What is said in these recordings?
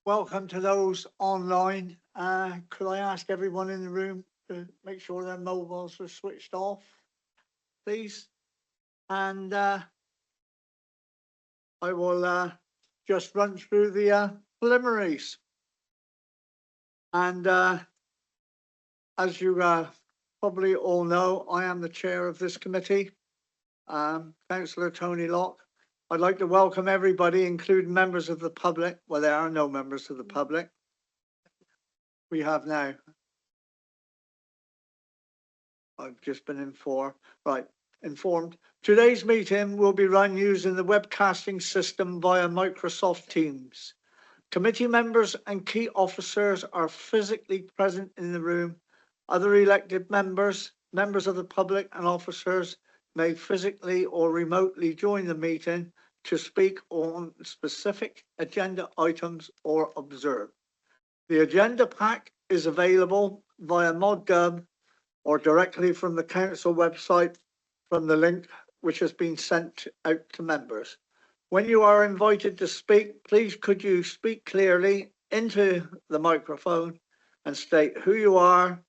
welcome to those online. Could I ask everyone in the room to make sure their mobiles are switched off, please? And I will just run through the preliminaries. And as you probably all know, I am the chair of this committee, Councillor Tony Locke. I'd like to welcome everybody, including members of the public. Well, there are no members of the public. We have now. I've just been informed. Today's meeting will be run using the webcasting system via Microsoft Teams. Committee members and key officers are physically present in the room. Other elected members, members of the public and officers may physically or remotely join the meeting to speak on specific agenda items or observe. The agenda pack is available via ModGov or directly from the council website from the link which has been sent out to members. When you are invited to speak, please could you speak clearly into the microphone and state who you are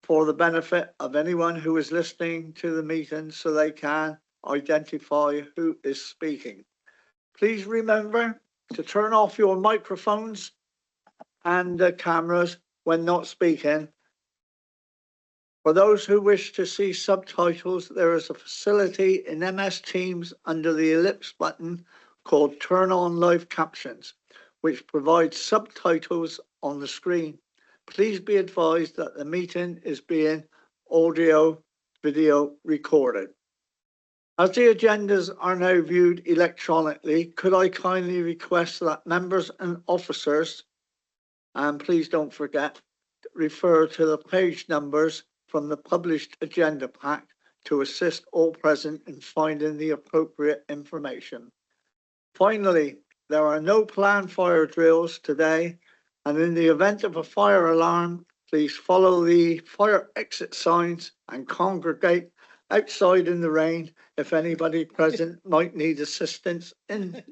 for the benefit of anyone who is listening to the meeting so they can identify who is speaking. Please remember to turn off your microphones and the cameras when not speaking. For those who wish to see subtitles, there is a facility in MS Teams under the ellipse button called Turn On Live Captions, which provides subtitles on the screen. Please be advised that the meeting is being audio-video recorded. As the agendas are now viewed electronically, could I kindly request that members and officers, and please don't forget, refer to the page numbers from the published agenda pack to assist all present in finding the appropriate information. Finally, there are no planned fire drills today, and in the event of a fire alarm, please follow the fire exit signs and congregate outside in the rain if anybody present might need assistance in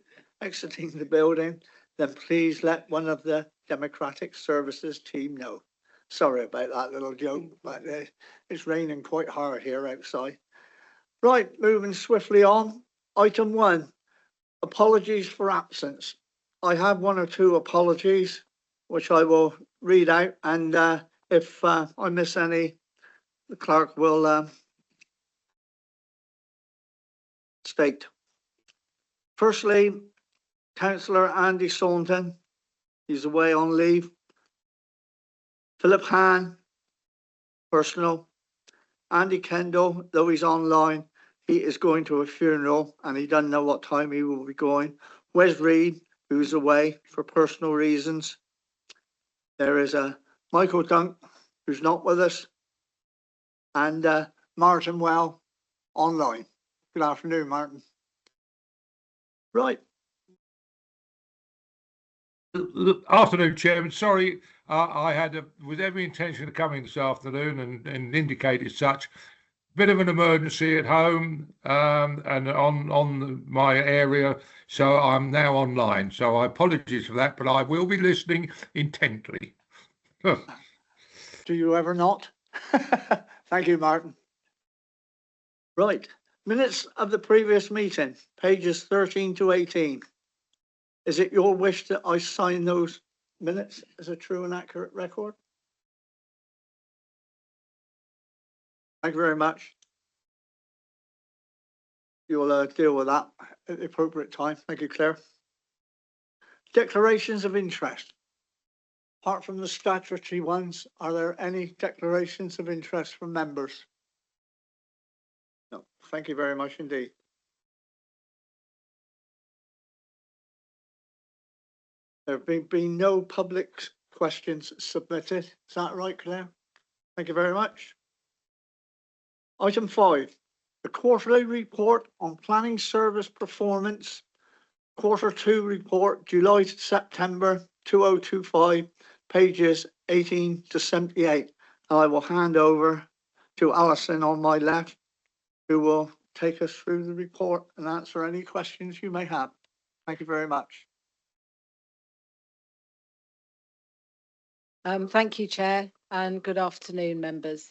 exiting the building. Then please let one of the Democratic Services team know. Sorry about that little joke, but it's raining quite hard here outside. Right, moving swiftly on. Item 1, apologies for absence. I have one or two apologies, which I will read out, and if I miss any, the clerk will state. Firstly, Councillor Andy Saunton, he's away on leave. Philip Hahn, personal. Andy Kendall, though he's online, he is going to a funeral and he doesn't know what time he will be going. Wes Reed, who's away for personal reasons. There is a Michael Dunk, who's not with us, and Martin Well, online. Good afternoon, Martin. Right. Afternoon, Chairman. Sorry, I had with every intention of coming this afternoon and indicated such. Bit of an emergency at home and on my area, so I'm now online. So I apologize for that, but I will be listening intently. Do you ever not? Thank you, Martin. Right, minutes of the previous meeting, pages 13 to 18. Is it your wish that I sign those minutes as a true and accurate record? Thank you very much. You'll deal with that at the appropriate time. Thank you, Claire. Declarations of interest. Apart from the statutory ones, are there any declarations of interest from members? No, thank you very much indeed. There have been no public questions submitted. Is that right, Claire? Thank you very much. Item 5, the quarterly report on planning service performance, Q2 report, July to September 2025, pages 18 to 78. And I will hand over to Alison on my left, who will take us through the report and answer any questions you may have. Thank you very much. Thank you, Chair, and good afternoon, members.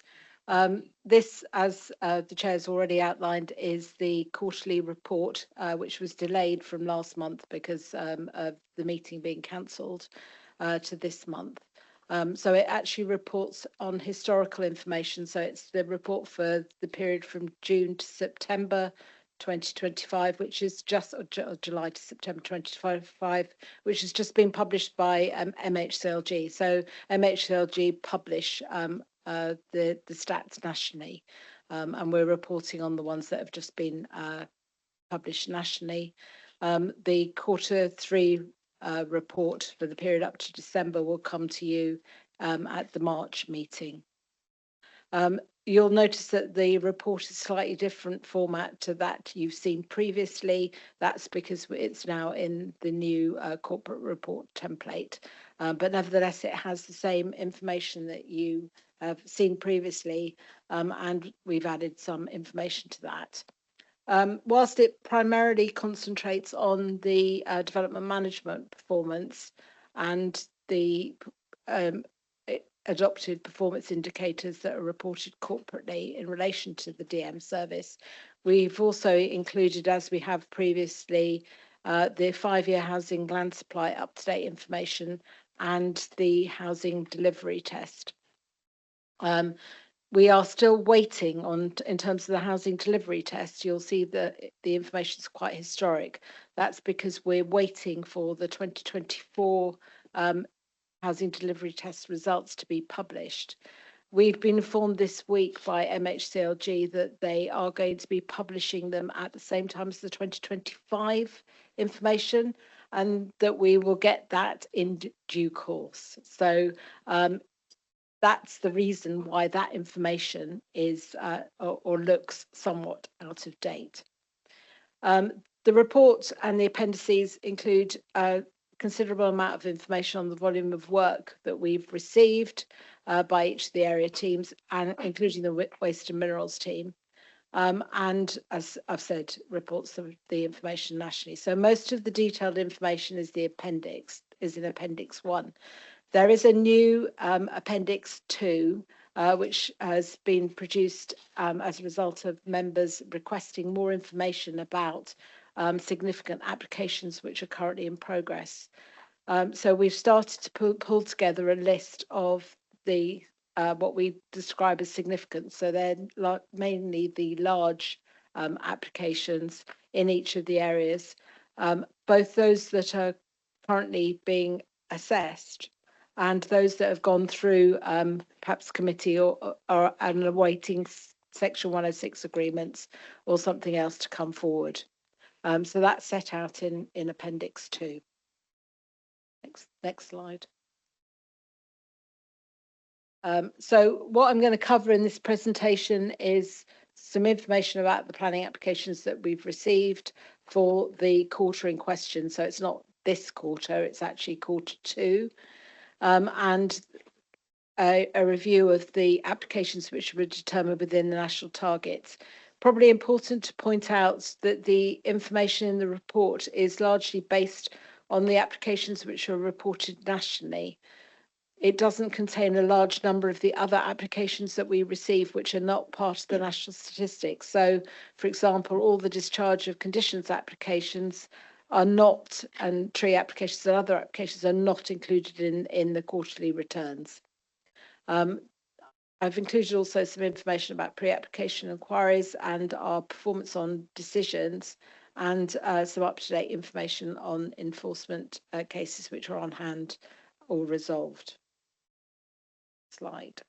This, as the Chair has already outlined, is the quarterly report, which was delayed from last month because of the meeting being cancelled to this month. So it actually reports on historical information. So it's the report for the period from June to September 2025, which is just July to September 2025, which has just been published by MHCLG. So MHCLG publish the stats nationally, and we're reporting on the ones that have just been published nationally. The Q3 report for the period up to December will come to you at the March meeting. You'll notice that the report is slightly different format to that you've seen previously. That's because it's now in the new corporate report template. But nevertheless, it has the same information that you have seen previously, and we've added some information to that. Whilst it primarily concentrates on the development management performance and the adopted performance indicators that are reported corporately in relation to the DM service, we've also included, as we have previously, the 5-year housing land supply up-to-date information and the housing delivery test. We are still waiting on, in terms of the housing delivery test, you'll see that the information is quite historic. That's because we're waiting for the 2024 housing delivery test results to be published. We've been informed this week by MHCLG that they are going to be publishing them at the same time as the 2025 information, and that we will get that in due course. So that's the reason why that information is or looks somewhat out of date. The report and the appendices include a considerable amount of information on the volume of work that we've received by each of the area teams, and including the waste and minerals team. And as I've said, reports of the information nationally. So most of the detailed information is in Appendix 1. There is a new Appendix 2, which has been produced as a result of members requesting more information about significant applications which are currently in progress. So we've started to pull together a list of the what we describe as significant. So they're mainly the large applications in each of the areas, both those that are currently being assessed and those that have gone through perhaps committee or and awaiting Section 106 agreements or something else to come forward. So that's set out in Appendix 2. Next slide. So what I'm going to cover in this presentation is some information about the planning applications that we've received for the quarter in question. So it's not this quarter, it's actually Q2. And a review of the applications which were determined within the national targets. Probably important to point out that the information in the report is largely based on the applications which are reported nationally. It doesn't contain a large number of the other applications that we receive, which are not part of the national statistics. So, for example, all the discharge of conditions applications are not, and tree applications and other applications are not included in the quarterly returns. I've included also some information about pre-application inquiries and our performance on decisions, and some up-to-date information on enforcement cases which are on hand or resolved. Slide.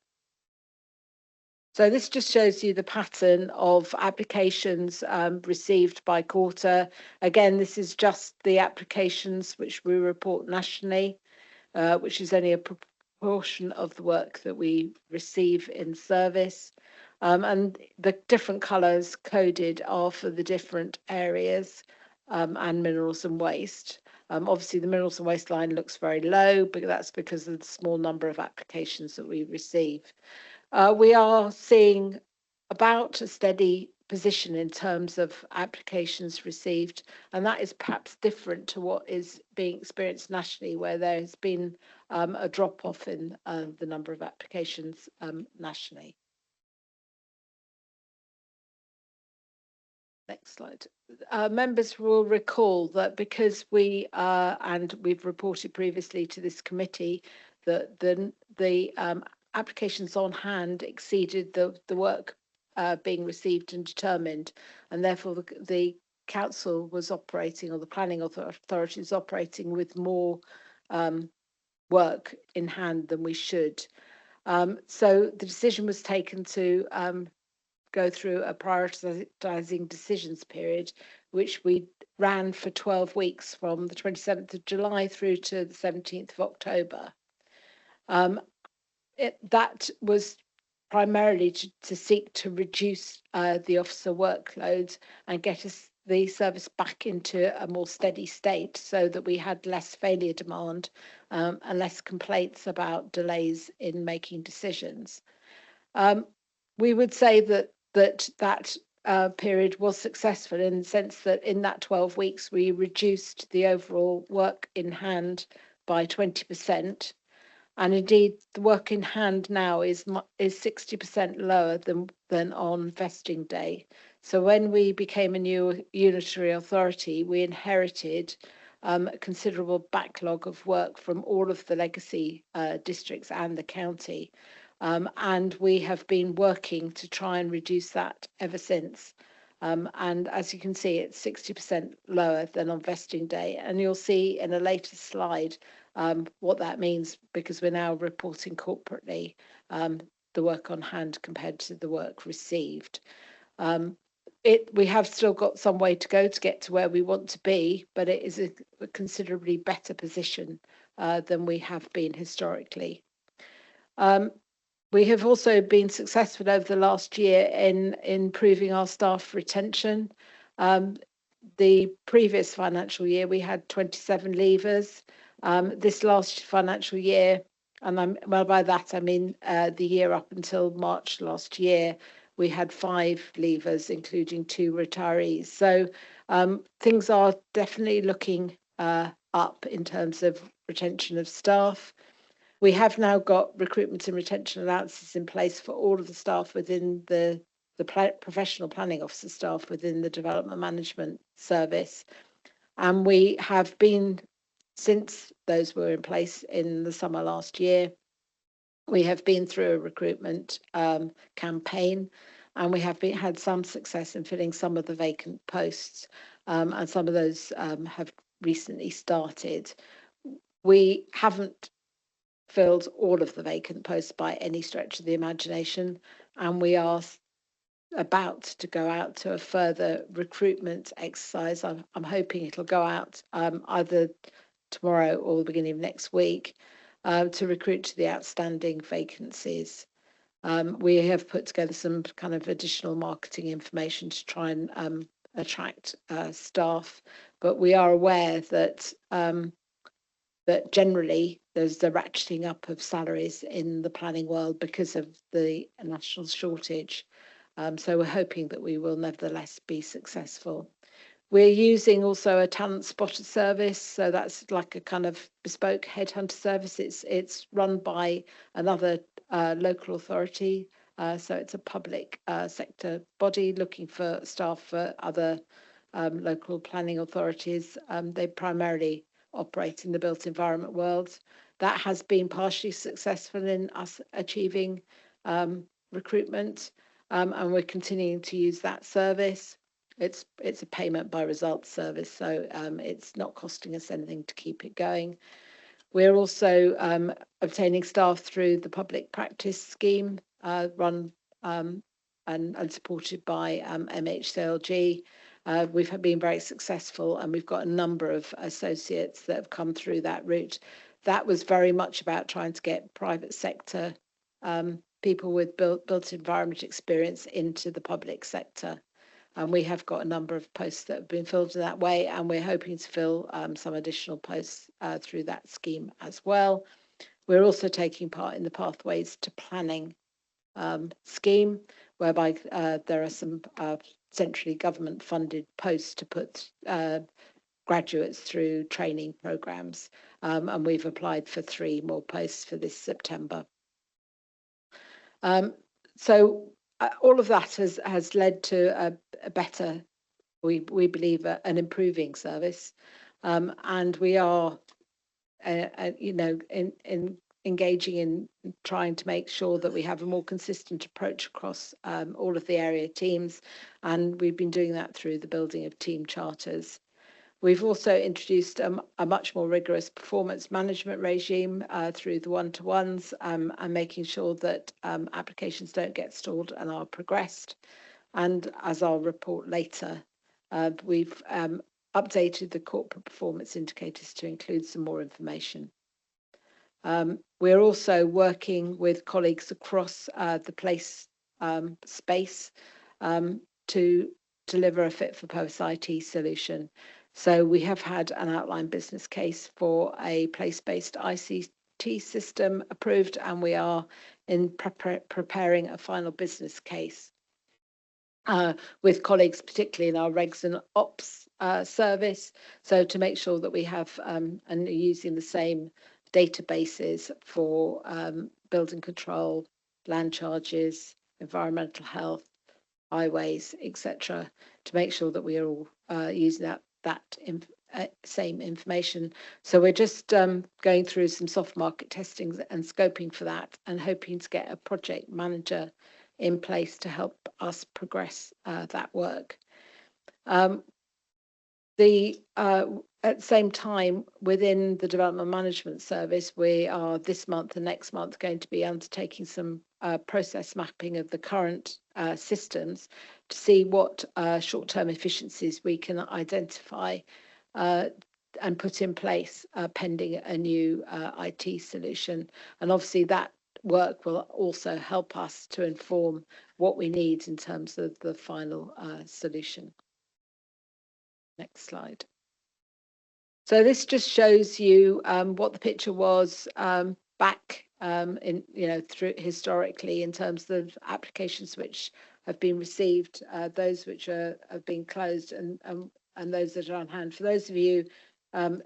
So this just shows you the pattern of applications received by quarter. Again, this is just the applications which we report nationally, which is only a proportion of the work that we receive in service. And the different colours coded are for the different areas and minerals and waste. Obviously, the minerals and waste line looks very low, but that's because of the small number of applications that we receive. We are seeing about a steady position in terms of applications received, and that is perhaps different to what is being experienced nationally, where there has been a drop off in the number of applications nationally. Next slide. Members will recall that because and we've reported previously to this committee that the applications on hand exceeded the work being received and determined, and therefore the council was operating, or the planning authority was operating with more work in hand than we should. So the decision was taken to go through a prioritising decisions period, which we ran for 12 weeks from the 27th of July through to the 17th of October. That was primarily to seek to reduce the officer workload and get the service back into a more steady state, so that we had less failure demand and less complaints about delays in making decisions. We would say that period was successful in the sense that in that 12 weeks we reduced the overall work in hand by 20%, and indeed the work in hand now is 60% lower than on vesting day. So when we became a new unitary authority, we inherited a considerable backlog of work from all of the legacy districts and the county. And we have been working to try and reduce that ever since. And as you can see, it's 60% lower than on vesting day. And you'll see in a later slide what that means, because we're now reporting corporately the work on hand compared to the work received. We have still got some way to go to get to where we want to be, but it is a considerably better position than we have been historically. We have also been successful over the last year in improving our staff retention. The previous financial year, we had 27 leavers. This last financial year, and by that I mean the year up until March last year, we had 5 leavers, including 2 retirees. So things are definitely looking up in terms of retention of staff. We have now got recruitment and retention allowances in place for all of the staff within the professional planning officer staff within the development management service. And we have been, since those were in place in the summer last year, we have been through a recruitment campaign, and we have had some success in filling some of the vacant posts, and some of those have recently started. We haven't filled all of the vacant posts by any stretch of the imagination, and we are about to go out to a further recruitment exercise. I'm hoping it'll go out either tomorrow or the beginning of next week to recruit to the outstanding vacancies. We have put together some kind of additional marketing information to try and attract staff, but we are aware that generally there's the ratcheting up of salaries in the planning world because of the national shortage. So we're hoping that we will nevertheless be successful. We're using also a talent spotter service, so that's like a kind of bespoke headhunter service. It's run by another local authority, so it's a public sector body looking for staff for other local planning authorities. They primarily operate in the built environment world. That has been partially successful in us achieving recruitment, and we're continuing to use that service. It's a payment by results service, so it's not costing us anything to keep it going. We're also obtaining staff through the public practice scheme run and supported by MHCLG. We've been very successful, and we've got a number of associates that have come through that route. That was very much about trying to get private sector people with built environment experience into the public sector. And we have got a number of posts that have been filled in that way, and we're hoping to fill some additional posts through that scheme as well. We're also taking part in the Pathways to Planning scheme, whereby there are some centrally government funded posts to put graduates through training programs, and we've applied for 3 more posts for this September. So all of that has led to a better, we believe, an improving service, and we are, engaging in trying to make sure that we have a more consistent approach across all of the area teams, and we've been doing that through the building of team charters. We've also introduced a much more rigorous performance management regime through the one-to-ones, and making sure that applications don't get stalled and are progressed. And as I'll report later, we've updated the corporate performance indicators to include some more information. We're also working with colleagues across the place space to deliver a fit for purpose IT solution. So we have had an outline business case for a place-based ICT system approved, and we are in preparing a final business case with colleagues, particularly in our regs and ops service, so to make sure that we have and are using the same databases for building control, land charges, environmental health, highways, etc., to make sure that we are all using that same information. So we're just going through some soft market testing and scoping for that, and hoping to get a project manager in place to help us progress that work. At the same time, within the development management service, we are this month and next month going to be undertaking some process mapping of the current systems to see what short-term efficiencies we can identify and put in place pending a new IT solution. And obviously that work will also help us to inform what we need in terms of the final solution. Next slide. So this just shows you what the picture was back in, through historically, in terms of applications which have been received, those which have been closed, and those that are on hand. For those of you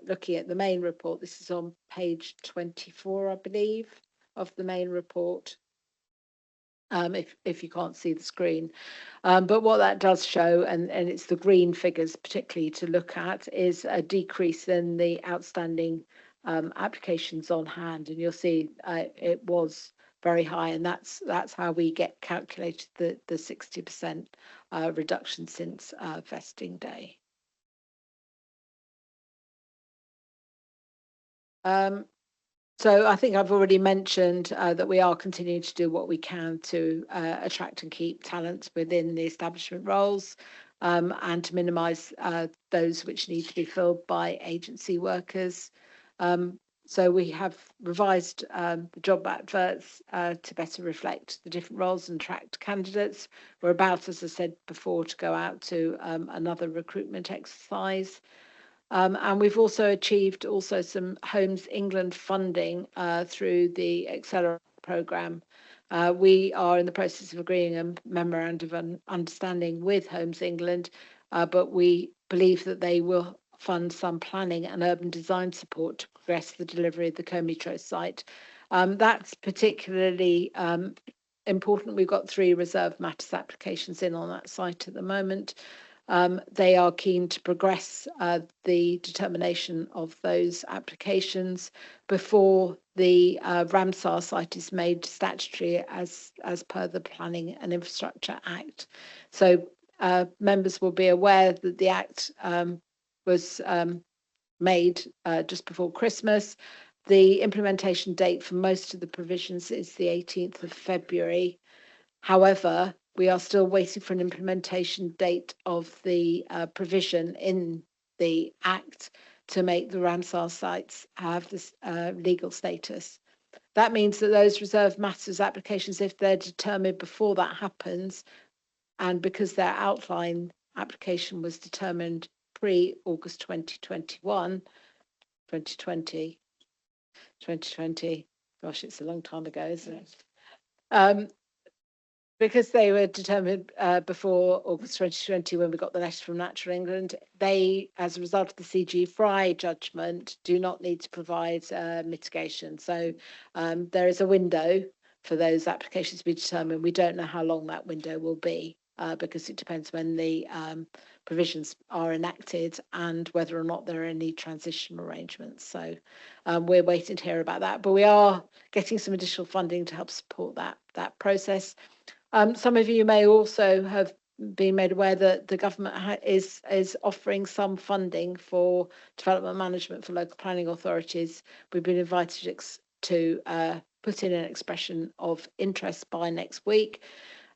looking at the main report, this is on page 24, I believe, of the main report. If you can't see the screen, but what that does show, and it's the green figures particularly to look at, is a decrease in the outstanding applications on hand, and you'll see it was very high, and that's how we get calculated the 60% reduction since vesting day. So I think I've already mentioned that we are continuing to do what we can to attract and keep talent within the establishment roles, and to minimise those which need to be filled by agency workers. So we have revised the job adverts to better reflect the different roles and attract candidates. We're about, as I said before, to go out to another recruitment exercise. And we've also achieved some Homes England funding through the Accelerate programme. We are in the process of agreeing a memorandum of understanding with Homes England, but we believe that they will fund some planning and urban design support to progress the delivery of the Comitro site. That's particularly important. We've got 3 reserved matters applications in on that site at the moment. They are keen to progress the determination of those applications before the Ramsar site is made statutory as per the Planning and Infrastructure Act. So members will be aware that the Act was made just before Christmas. The implementation date for most of the provisions is the 18th of February. However, we are still waiting for an implementation date of the provision in the Act to make the Ramsar sites have this legal status. That means that those reserved matters applications, if they're determined before that happens, and because their outline application was determined pre-August 2020, gosh, it's a long time ago, isn't it? Because they were determined before August 2020, when we got the letter from Natural England, they, as a result of the CG Fry judgment, do not need to provide mitigation. So there is a window for those applications to be determined. We don't know how long that window will be because it depends when the provisions are enacted and whether or not there are any transition arrangements. So we're waiting to hear about that, but we are getting some additional funding to help support that process. Some of you may also have been made aware that the government is offering some funding for development management for local planning authorities. We've been invited to put in an expression of interest by next week.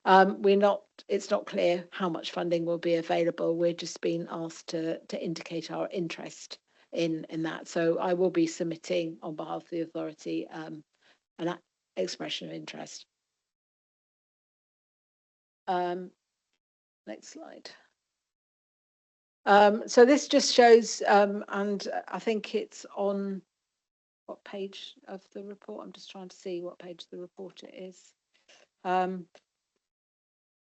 It's not clear how much funding will be available. We're just being asked to indicate our interest in that. So I will be submitting on behalf of the authority an expression of interest. Next slide. So this just shows, and I think it's on what page of the report? I'm just trying to see what page of the report it is.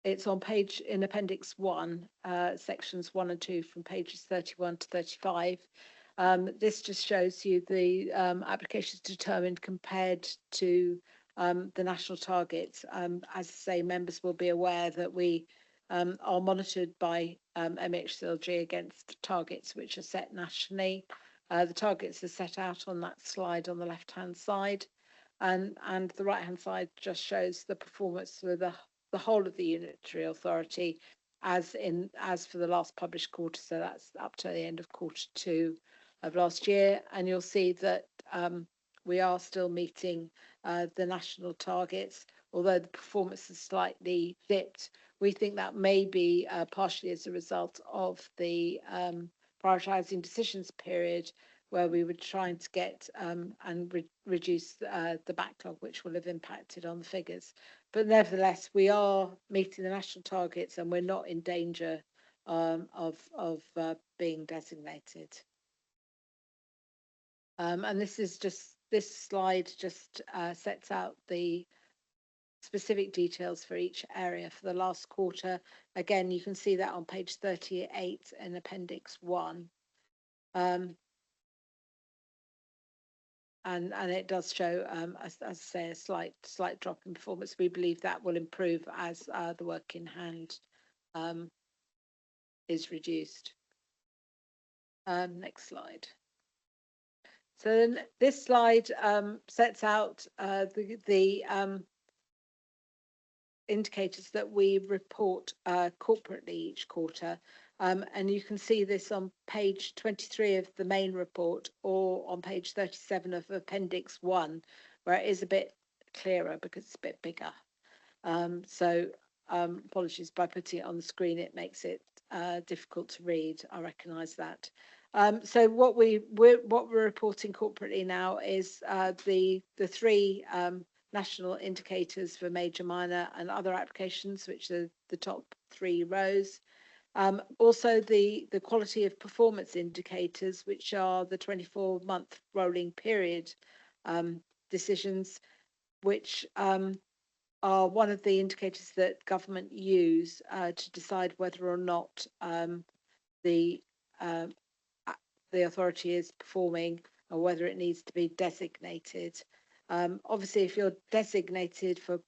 It's on in Appendix 1, sections 1 and 2 from pages 31 to 35. This just shows you the applications determined compared to the national targets. As I say, members will be aware that we are monitored by MHCLG against targets which are set nationally. The targets are set out on that slide on the left-hand side, and the right-hand side just shows the performance for the whole of the unitary authority as for the last published quarter. So that's up to the end of Q2 of last year, and you'll see that we are still meeting the national targets, although the performance has slightly dipped. We think that may be partially as a result of the prioritising decisions period, where we were trying to get and reduce the backlog, which will have impacted on the figures. But nevertheless, we are meeting the national targets, and we're not in danger of being designated. And this slide just sets out the specific details for each area for the last quarter. Again, you can see that on page 38 in Appendix 1. And it does show, as I say, a slight drop in performance. We believe that will improve as the work in hand is reduced. Next slide. So then this slide sets out the indicators that we report corporately each quarter. And you can see this on page 23 of the main report, or on page 37 of Appendix 1, where it is a bit clearer because it's a bit bigger. So apologies, by putting it on the screen, it makes it difficult to read. I recognise that. So what we're reporting corporately now is the three national indicators for major, minor and other applications, which are the top 3 rows. Also the quality of performance indicators, which are the 24-month rolling period decisions, which are one of the indicators that government use to decide whether or not the authority is performing or whether it needs to be designated. Obviously, if you're designated for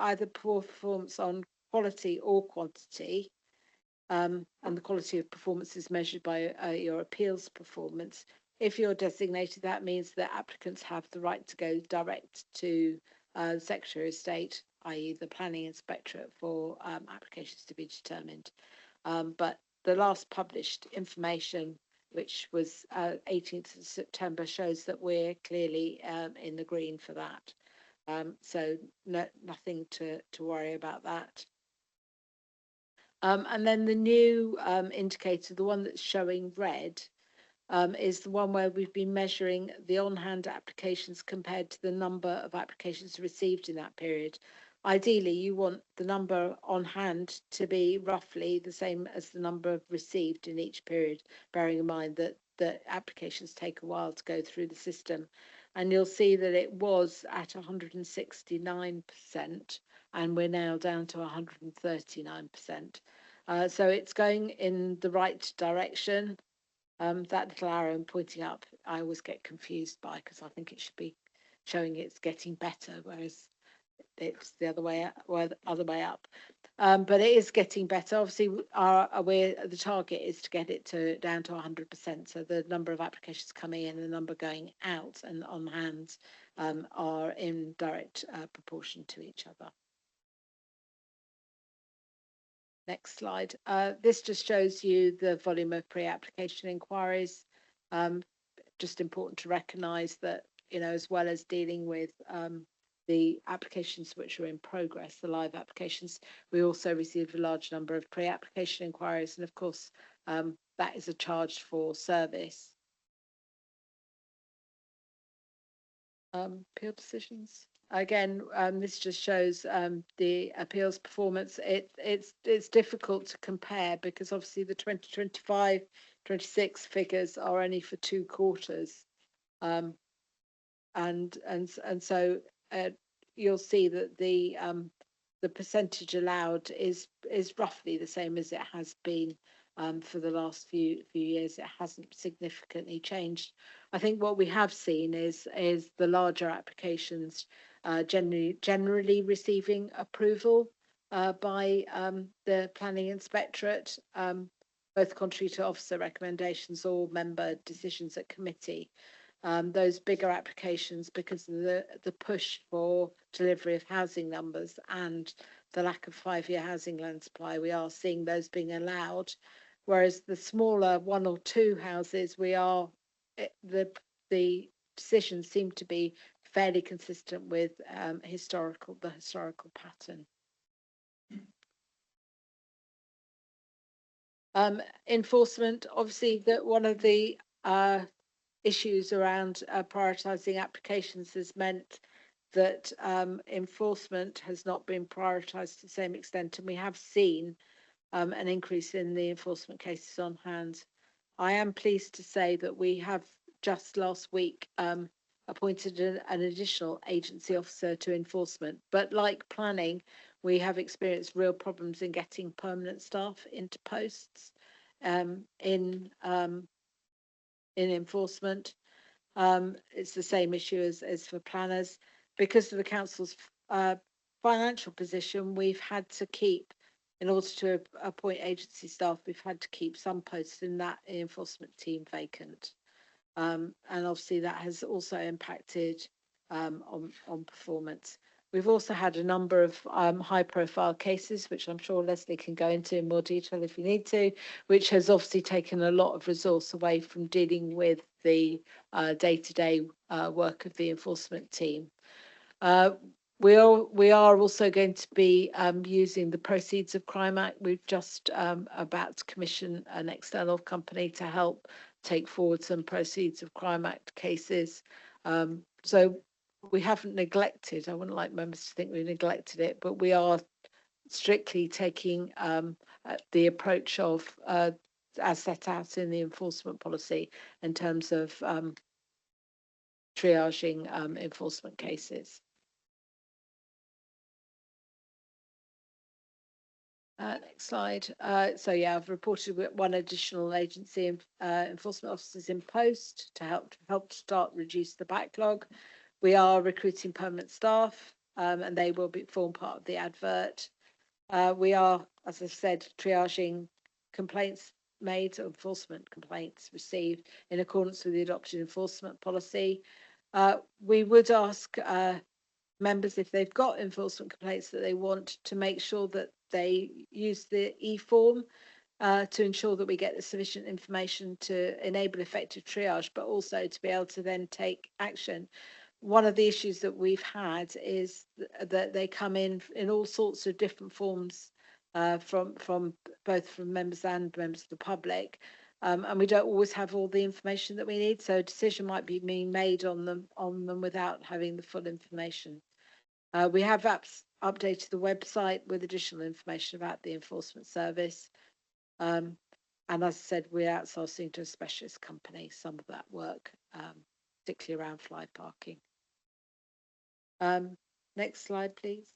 either poor performance on quality or quantity, and the quality of performance is measured by your appeals performance, if you're designated, that means that applicants have the right to go direct to the Secretary of State, i.e. the Planning Inspectorate, for applications to be determined. But the last published information, which was 18th of September, shows that we're clearly in the green for that. So nothing to worry about that. And then the new indicator, the one that's showing red, is the one where we've been measuring the on-hand applications compared to the number of applications received in that period. Ideally, you want the number on hand to be roughly the same as the number received in each period, bearing in mind that the applications take a while to go through the system. And you'll see that it was at 169% and we're now down to 139%. So it's going in the right direction. That little arrow I'm pointing up, I always get confused by, because I think it should be showing it's getting better, whereas it's the other way up. But it is getting better. Obviously, the target is to get it down to 100%. So the number of applications coming in and the number going out and on hand are in direct proportion to each other. Next slide. This just shows you the volume of pre-application inquiries. Just important to recognise that, as well as dealing with the applications which are in progress, the live applications, we also received a large number of pre-application inquiries, and of course that is a charge for service. Appeal decisions. Again, this just shows the appeals performance. It's difficult to compare because obviously the 2025-26 figures are only for 2 quarters, and so you'll see that the percentage allowed is roughly the same as it has been for the last few years. It hasn't significantly changed. I think what we have seen is the larger applications generally receiving approval by the Planning Inspectorate, both contrary to officer recommendations or member decisions at committee. Those bigger applications, because of the push for delivery of housing numbers and the lack of 5-year housing land supply, we are seeing those being allowed. Whereas the smaller 1 or 2 houses, the decisions seem to be fairly consistent with the historical pattern. Enforcement, obviously, that one of the issues around prioritising applications has meant that enforcement has not been prioritised to the same extent, and we have seen an increase in the enforcement cases on hand. I am pleased to say that we have just last week appointed an additional agency officer to enforcement, but like planning, we have experienced real problems in getting permanent staff into posts in enforcement. It's the same issue as for planners. Because of the council's financial position, we've had to keep, in order to appoint agency staff, we've had to keep some posts in that enforcement team vacant. And obviously that has also impacted on performance. We've also had a number of high profile cases, which I'm sure Leslie can go into in more detail if you need to, which has obviously taken a lot of resource away from dealing with the day-to-day work of the enforcement team. We are also going to be using the proceeds of Crime Act. We've just about to commission an external company to help take forward some proceeds of Crime Act cases. So we haven't neglected, I wouldn't like members to think we neglected it, but we are strictly taking the approach of as set out in the enforcement policy in terms of triaging enforcement cases. Next slide. So yeah, I've reported 1 additional agency enforcement officers in post to help start reduce the backlog. We are recruiting permanent staff, and they will form part of the advert. We are, as I said, triaging complaints made, or enforcement complaints received in accordance with the adopted enforcement policy. We would ask members, if they've got enforcement complaints that they want, to make sure that they use the e-form to ensure that we get the sufficient information to enable effective triage, but also to be able to then take action. One of the issues that we've had is that they come in all sorts of different forms from both members and members of the public, and we don't always have all the information that we need. So a decision might be being made on them without having the full information. We have updated the website with additional information about the enforcement service, and as I said, we're outsourcing to a specialist company some of that work, particularly around fly parking. Next slide, please.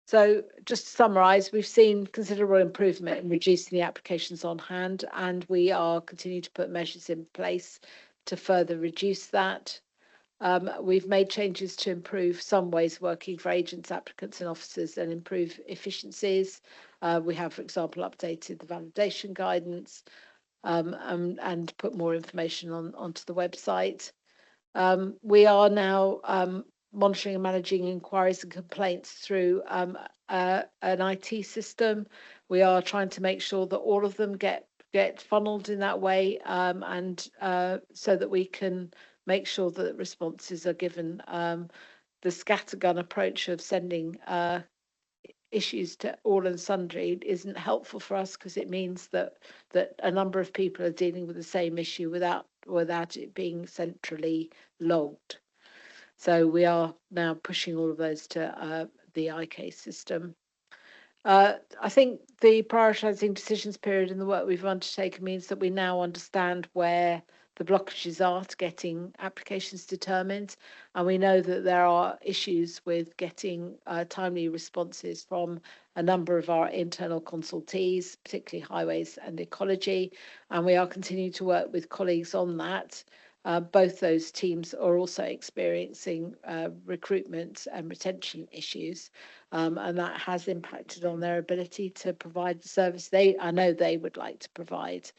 So just to summarise, we've seen considerable improvement in reducing the applications on hand, and we are continuing to put measures in place to further reduce that. We've made changes to improve some ways of working for agents, applicants and officers and improve efficiencies. We have, for example, updated the validation guidance and put more information onto the website. We are now monitoring and managing inquiries and complaints through an IT system. We are trying to make sure that all of them get funneled in that way, and so that we can make sure that responses are given. The scattergun approach of sending issues to all and sundry isn't helpful for us, because it means that a number of people are dealing with the same issue without it being centrally logged. So we are now pushing all of those to the iCase system. I think the prioritising decisions period and the work we've undertaken means that we now understand where the blockages are to getting applications determined, and we know that there are issues with getting timely responses from a number of our internal consultees, particularly highways and ecology, and we are continuing to work with colleagues on that. Both those teams are also experiencing recruitment and retention issues, and that has impacted on their ability to provide the service I know they would like to provide.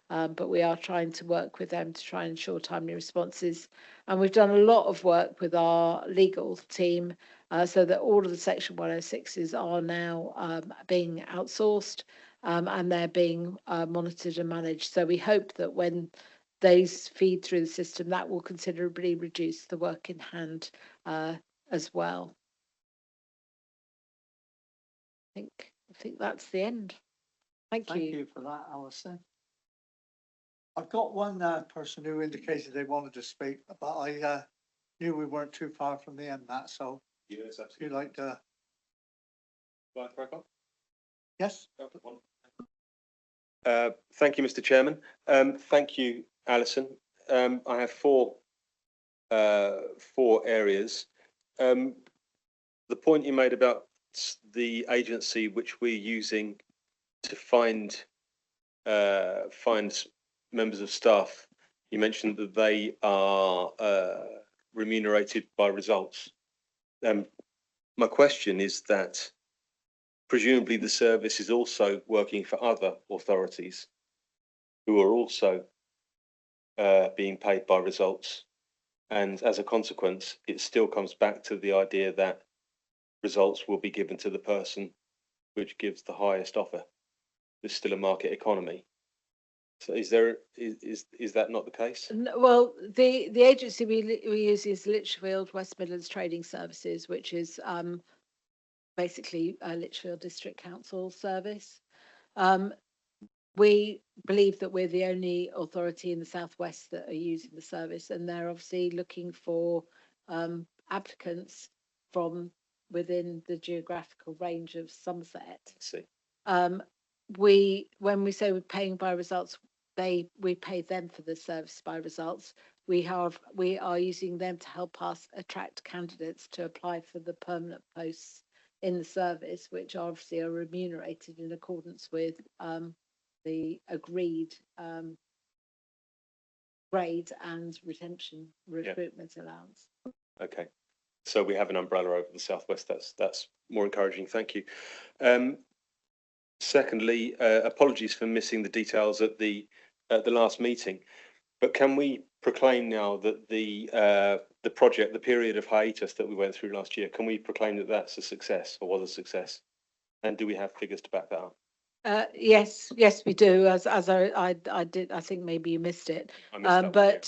But we are trying to work with them to try and ensure timely responses. And we've done a lot of work with our legal team, so that all of the Section 106s are now being outsourced, and they're being monitored and managed. So we hope that when those feed through the system, that will considerably reduce the work in hand as well. I think that's the end. Thank you for that, Alison. I've got one person who indicated they wanted to speak, but I knew we weren't too far from the end, Matt, so Yes, if absolutely. you'd like to. Yes? Thank you, Mr. Chairman. Thank you, Alison. I have four areas. The point you made about the agency which we're using to find members of staff, you mentioned that they are remunerated by results. My question is that presumably the service is also working for other authorities who are also being paid by results, and as a consequence it still comes back to the idea that results will be given to the person which gives the highest offer. There's still a market economy. So is that not the case? Well, the agency we use is Lichfield West Midlands Trading Services, which is basically a Lichfield District Council service. We believe that we're the only authority in the southwest that are using the service, and they're obviously looking for applicants from within the geographical range of Somerset. I see. When we say we're paying by results, we pay them for the service by results. We are using them to help us attract candidates to apply for the permanent posts in the service, which obviously are remunerated in accordance with the agreed grade and retention recruitment allowance. Okay, so we have an umbrella over the southwest. That's more encouraging. Thank you. Secondly, apologies for missing the details at the last meeting, but can we proclaim now that the project, the period of hiatus that we went through last year, can we proclaim that that's a success or was a success? And do we have figures to back that up? Yes, we do. As I did, I think maybe you missed it. I missed But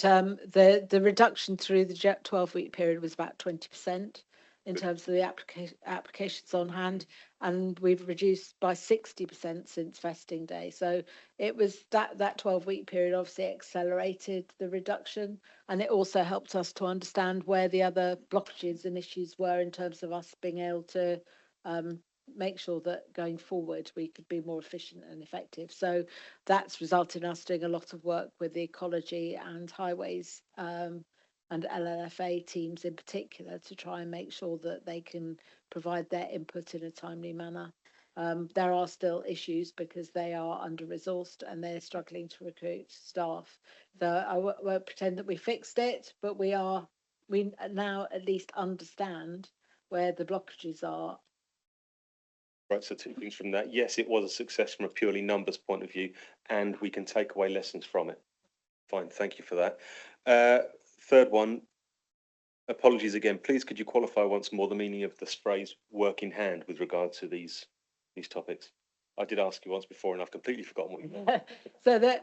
the reduction through the 12-week period was about 20% in Good. terms of the applications on hand, and we've reduced by 60% since vesting day. So it was that 12-week period obviously accelerated the reduction, and it also helped us to understand where the other blockages and issues were in terms of us being able to make sure that going forward we could be more efficient and effective. So that's resulted in us doing a lot of work with the ecology and highways and LLFA teams in particular to try and make sure that they can provide their input in a timely manner. There are still issues because they are under-resourced and they're struggling to recruit staff. So I won't pretend that we fixed it, but we now at least understand where the blockages are. Right, so two things from that. Yes, it was a success from a purely numbers point of view, and we can take away lessons from it. Fine, thank you for that. Third one, apologies again. Please, could you qualify once more the meaning of the phrase "work in hand" with regard to these topics? I did ask you once before, and I've completely forgotten what you meant.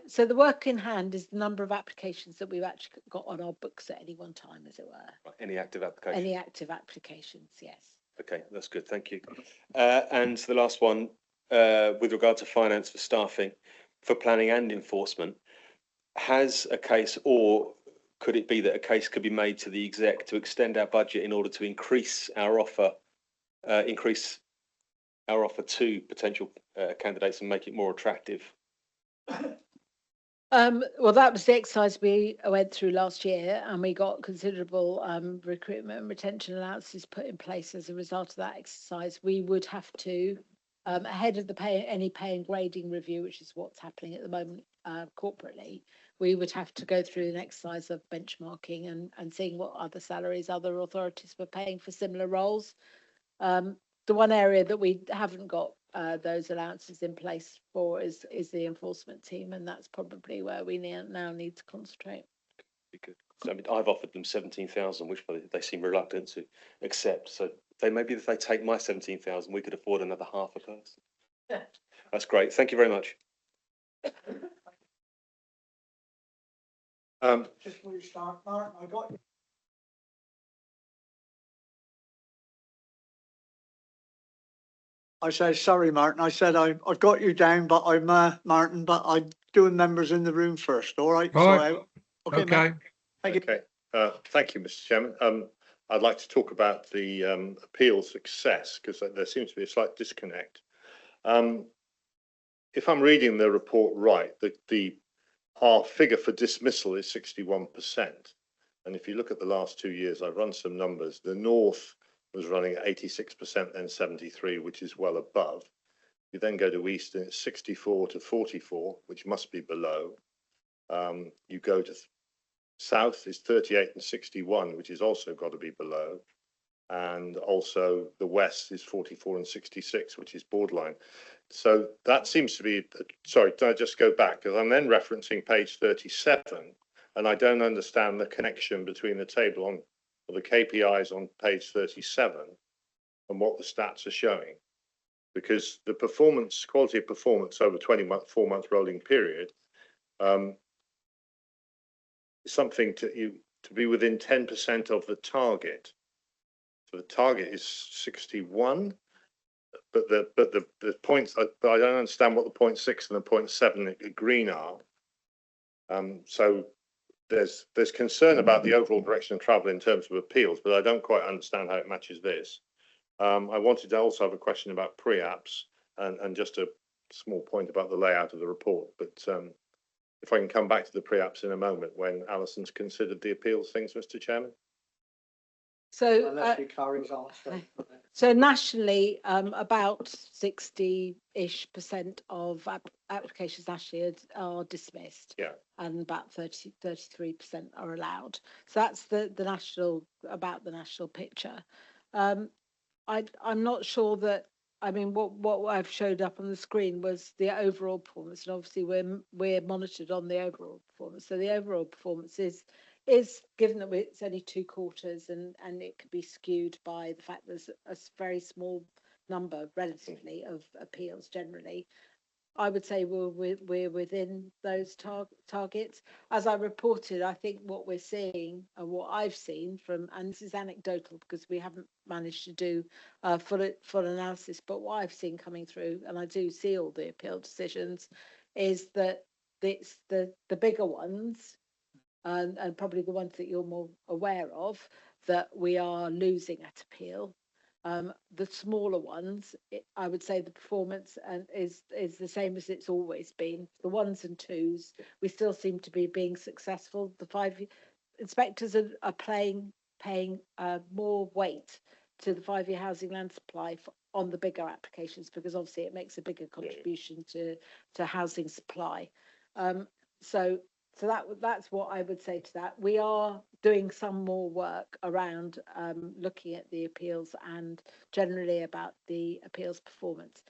So the work in hand is the number of applications that we've actually got on our books at any one time, as it were. Any active application? Any active applications, yes. Okay, that's good. Thank you. And the last one, with regard to finance for staffing, for planning and enforcement, has a case, or could it be that a case could be made to the exec to extend our budget in order to increase our offer to potential candidates and make it more attractive? Well, that was the exercise we went through last year, and we got considerable recruitment and retention allowances put in place as a result of that exercise. We would have to, ahead of any pay and grading review, which is what's happening at the moment corporately, we would have to go through an exercise of benchmarking and seeing what other salaries other authorities were paying for similar roles. The one area that we haven't got those allowances in place for is the enforcement team, and that's probably where we now need to concentrate. Good. So, I mean, I've offered them 17,000, which they seem reluctant to accept. So maybe if they take my 17,000, we could afford another half a person. Yeah. That's great. Thank you very much. Just before you start, Martin, I got you. I said, sorry, Martin. I said, I got you down, but I'm Martin, but I'm doing members in the room first. All right. All right. Okay. Okay. Thank you. Okay, thank you, Mr. Chairman. I'd like to talk about the appeal success, because there seems to be a slight disconnect. If I'm reading the report right, our figure for dismissal is 61%. And if you look at the last 2 years, I've run some numbers. The North was running at 86%, then 73, which is well above. You then go to East and it's 64 to 44, which must be below. You go to South is 38 and 61, which is also got to be below. And also the West is 44 and 66, which is borderline. So that seems to be, sorry, can I just go back? Because I'm then referencing page 37, and I don't understand the connection between the table or the KPIs on page 37 and what the stats are showing. Because the quality of performance over 4-month rolling period, something to be within 10% of the target. So the target is 61, but the points, I don't understand what the 0.6 and the 0.7 green are. So there's concern about the overall direction of travel in terms of appeals, but I don't quite understand how it matches this. I wanted to also have a question about pre-apps and just a small point about the layout of the report, but if I can come back to the pre-apps in a moment when Alison's considered the appeals things, Mr. Chairman. So, Unless he carries on. so nationally, about 60-ish% of applications nationally are dismissed. Yeah. And about 33% are allowed. So that's the national picture. I'm not sure that. I mean, what I've showed up on the screen was the overall performance, and obviously we're monitored on the overall performance. So the overall performance is given that it's only 2 quarters and it could be skewed by the fact there's a very small number relatively of appeals generally. I would say we're within those targets. As I reported, I think what we're seeing and what I've seen from, and this is anecdotal because we haven't managed to do full analysis, but what I've seen coming through, and I do see all the appeal decisions, is that it's the bigger ones and probably the ones that you're more aware of that we are losing at appeal. The smaller ones, I would say the performance is the same as it's always been. The 1s and 2s, we still seem to be being successful. The inspectors are paying more weight to the 5-year housing land supply on the bigger applications, because obviously it makes a bigger contribution to housing supply. So that's what I would say to that. We are doing some more work around looking at the appeals and generally about the appeals performance.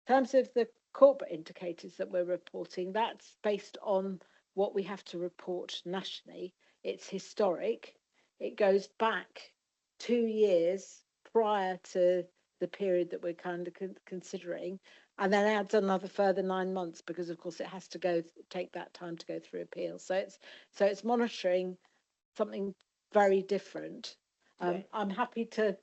In terms of the corporate indicators that we're reporting, that's based on what we have to report nationally. It's historic. It goes back 2 years prior to the period that we're kind of considering, and then adds another further 9 months, because of course it has to take that time to go through appeals. So it's monitoring something very different. Right. I'm happy to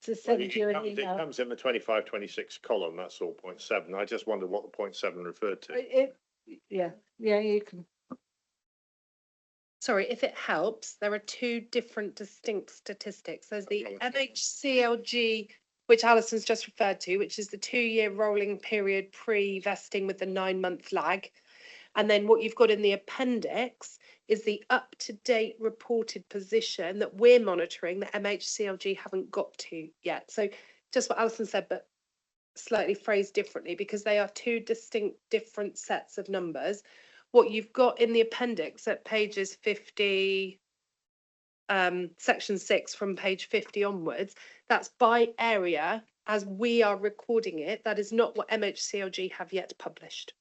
Well, send you an it email. comes in the 25-26 column, that's all, 0.7. I just wondered what the 0.7 referred to. Yeah, you can. Sorry, if it helps, there are two different distinct statistics. There's the MHCLG, which Alison's just referred to, which is the 2-year rolling period pre-vesting with the 9-month lag. And then what you've got in the appendix is the up-to-date reported position that we're monitoring that MHCLG haven't got to yet. So just what Alison said, but slightly phrased differently, because they are two distinct different sets of numbers. What you've got in the appendix at pages 50, section 6 from page 50 onwards, that's by area as we are recording it. That is not what MHCLG have yet published.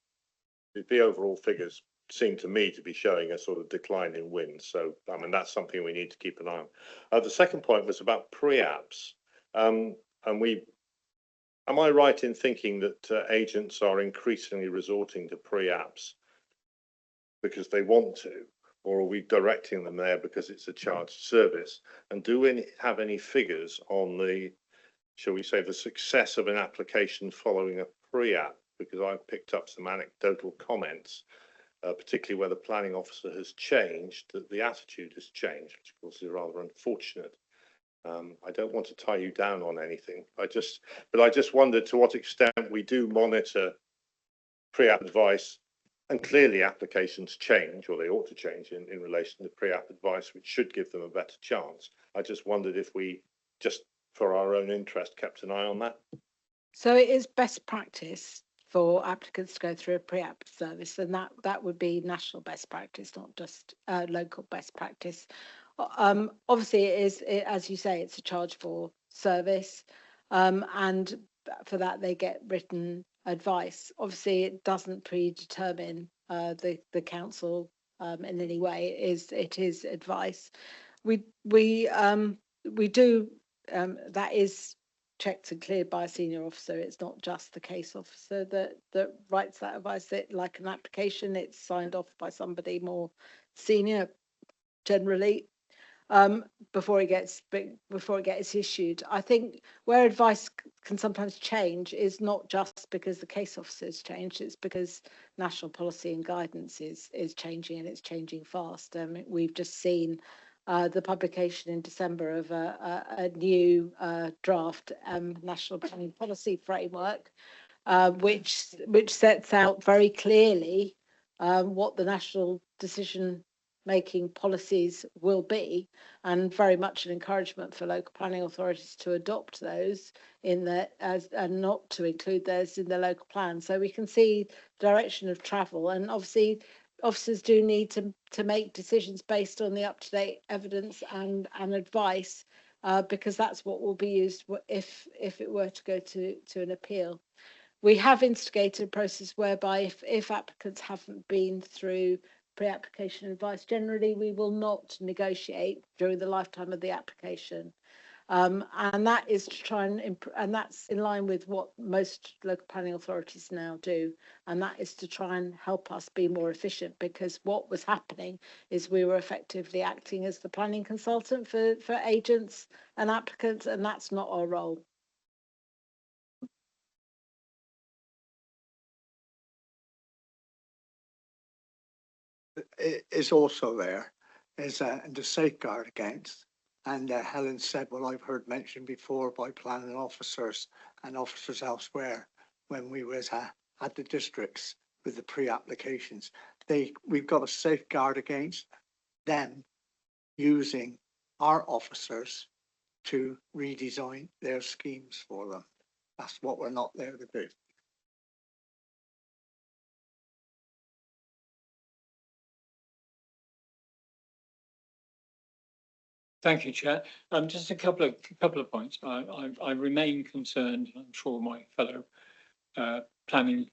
The overall figures seem to me to be showing a sort of decline in wind. So, I mean, that's something we need to keep an eye on. The second point was about pre-apps. And am I right in thinking that agents are increasingly resorting to pre-apps because they want to, or are we directing them there because it's a charged service? And do we have any figures on the, shall we say, the success of an application following a pre-app? Because I've picked up some anecdotal comments, particularly where the planning officer has changed, that the attitude has changed, which of course is rather unfortunate. I don't want to tie you down on anything. I just wondered to what extent we do monitor pre-app advice, and clearly applications change, or they ought to change in relation to pre-app advice, which should give them a better chance. I just wondered if we, just for our own interest, kept an eye on that. So it is best practice for applicants to go through a pre-app service, and that would be national best practice, not just local best practice. Obviously, as you say, it's a charge for service, and for that they get written advice. Obviously, it doesn't predetermine the council in any way. It is advice. We do that is checked and cleared by a senior officer. It's not just the case officer that writes that advice. Like an application, it's signed off by somebody more senior generally before it gets issued. I think where advice can sometimes change is not just because the case officers change, it's because national policy and guidance is changing, and it's changing fast. We've just seen the publication in December of a new draft national planning policy framework, which sets out very clearly what the national decision-making policies will be, and very much an encouragement for local planning authorities to adopt those and not to include those in the local plan. So we can see the direction of travel, and obviously officers do need to make decisions based on the up-to-date evidence and advice, because that's what will be used if it were to go to an appeal. We have instigated a process whereby if applicants haven't been through pre-application advice, generally we will not negotiate during the lifetime of the application. And that is to try and that's in line with what most local planning authorities now do, and that is to try and help us be more efficient, because what was happening is we were effectively acting as the planning consultant for agents and applicants, and that's not our role. Is also there is the safeguard against. And Helen said what I've heard mentioned before by planning officers and officers elsewhere when we was at the districts with the pre-applications. We've got a safeguard against them using our officers to redesign their schemes for them. That's what we're not there to do. Thank you, Chair. Just a couple of points. I remain concerned. I'm sure my fellow planning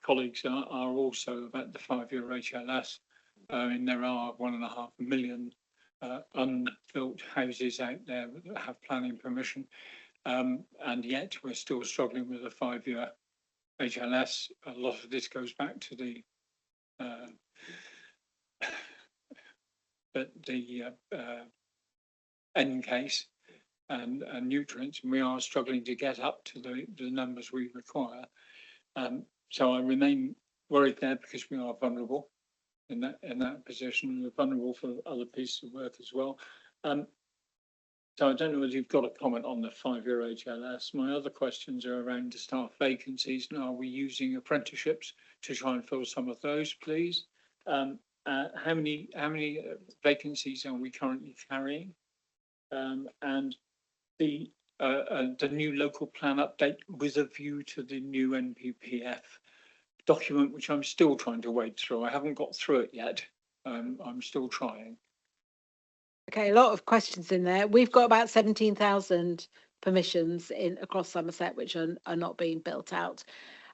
colleagues are also about the 5-year HLS. And there are 1.5 million unbuilt houses out there that have planning permission, and yet we're still struggling with a 5-year HLS. A lot of this goes back to the end case and nutrients, and we are struggling to get up to the numbers we require. So I remain worried there because we are vulnerable in that position. We're vulnerable for other pieces of work as well. So I don't know whether you've got a comment on the 5-year HLS. My other questions are around the staff vacancies. Now, are we using apprenticeships to try and fill some of those, please? How many vacancies are we currently carrying? And the new local plan update with a view to the new NPPF document, which I'm still trying to wade through. I haven't got through it yet. I'm still trying. Okay, a lot of questions in there. We've got about 17,000 permissions across Somerset, which are not being built out.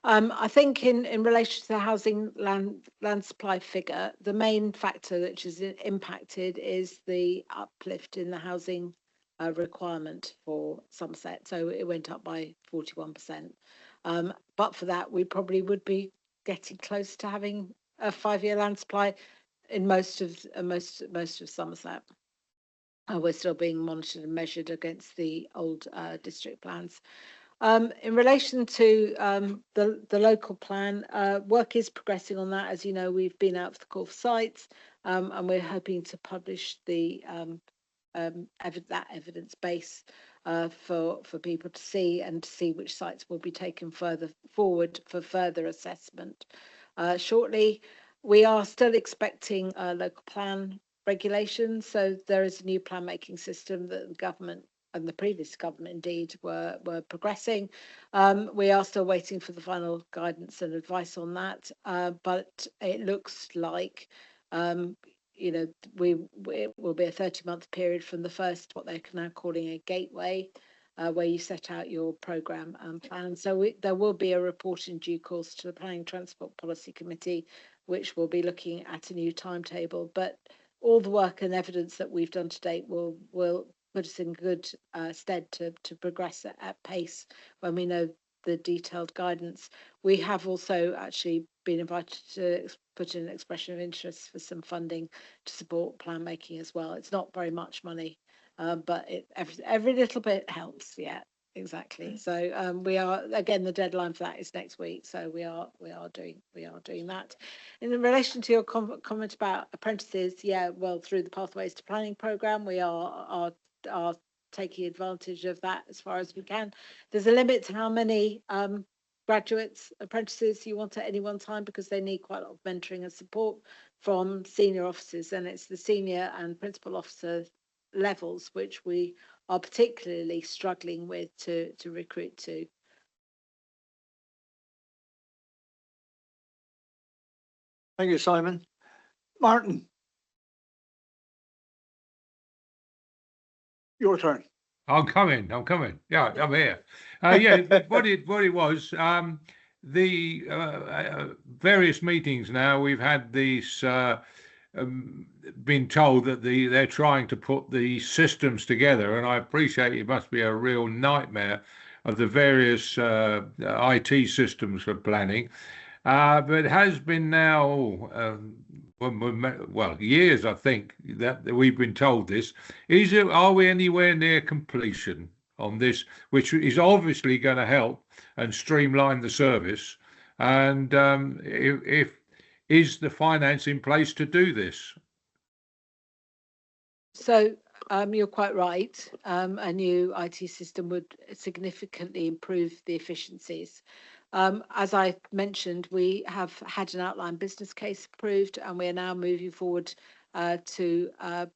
I think in relation to the housing land supply figure, the main factor which is impacted is the uplift in the housing requirement for Somerset. So it went up by 41%. But for that, we probably would be getting close to having a 5-year land supply in most of Somerset. We're still being monitored and measured against the old district plans. In relation to the local plan, work is progressing on that. As you know, we've been out for the call for sites, and we're hoping to publish that evidence base for people to see and to see which sites will be taken further forward for further assessment shortly. We are still expecting a local plan regulations, so there is a new plan making system that the government and the previous government indeed were progressing. We are still waiting for the final guidance and advice on that, but it looks like it will be a 30-month period from the first, what they're now calling a gateway, where you set out your programme and plan. So there will be a report in due course to the Planning Transport Policy Committee, which will be looking at a new timetable. But all the work and evidence that we've done to date will put us in good stead to progress at pace when we know the detailed guidance. We have also actually been invited to put in an expression of interest for some funding to support plan making as well. It's not very much money, but every little bit helps. Yeah, exactly. So we are, again, the deadline for that is next week. So we are doing that. In relation to your comment about apprentices, yeah, well, through the Pathways to Planning programme, we are taking advantage of that as far as we can. There's a limit to how many graduates, apprentices you want at any one time, because they need quite a lot of mentoring and support from senior officers, and it's the senior and principal officer levels which we are particularly struggling with to recruit to. Thank you, Simon. Martin, your turn. I'm coming. Yeah, I'm here. Yeah, what it was, the various meetings now, we've had these, been told that they're trying to put the systems together, and I appreciate it must be a real nightmare of the various IT systems for planning. But it has been now, years, I think, that we've been told this. Are we anywhere near completion on this, which is obviously going to help and streamline the service? And is the finance in place to do this? So you're quite right. A new IT system would significantly improve the efficiencies. As I mentioned, we have had an outline business case approved, and we are now moving forward to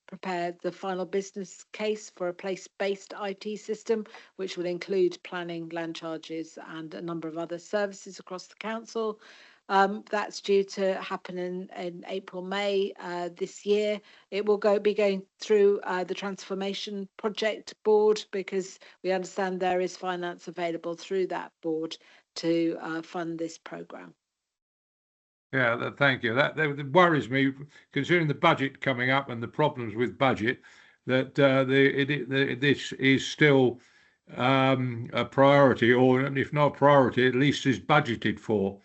prepare the final business case for a place-based IT system, which will include planning, land charges, and a number of other services across the council. That's due to happen in April, May this year. It will be going through the transformation project board, because we understand there is finance available through that board to fund this programme. Yeah, thank you. That worries me, considering the budget coming up and the problems with budget, that this is still a priority, or if not a priority, at least is budgeted for.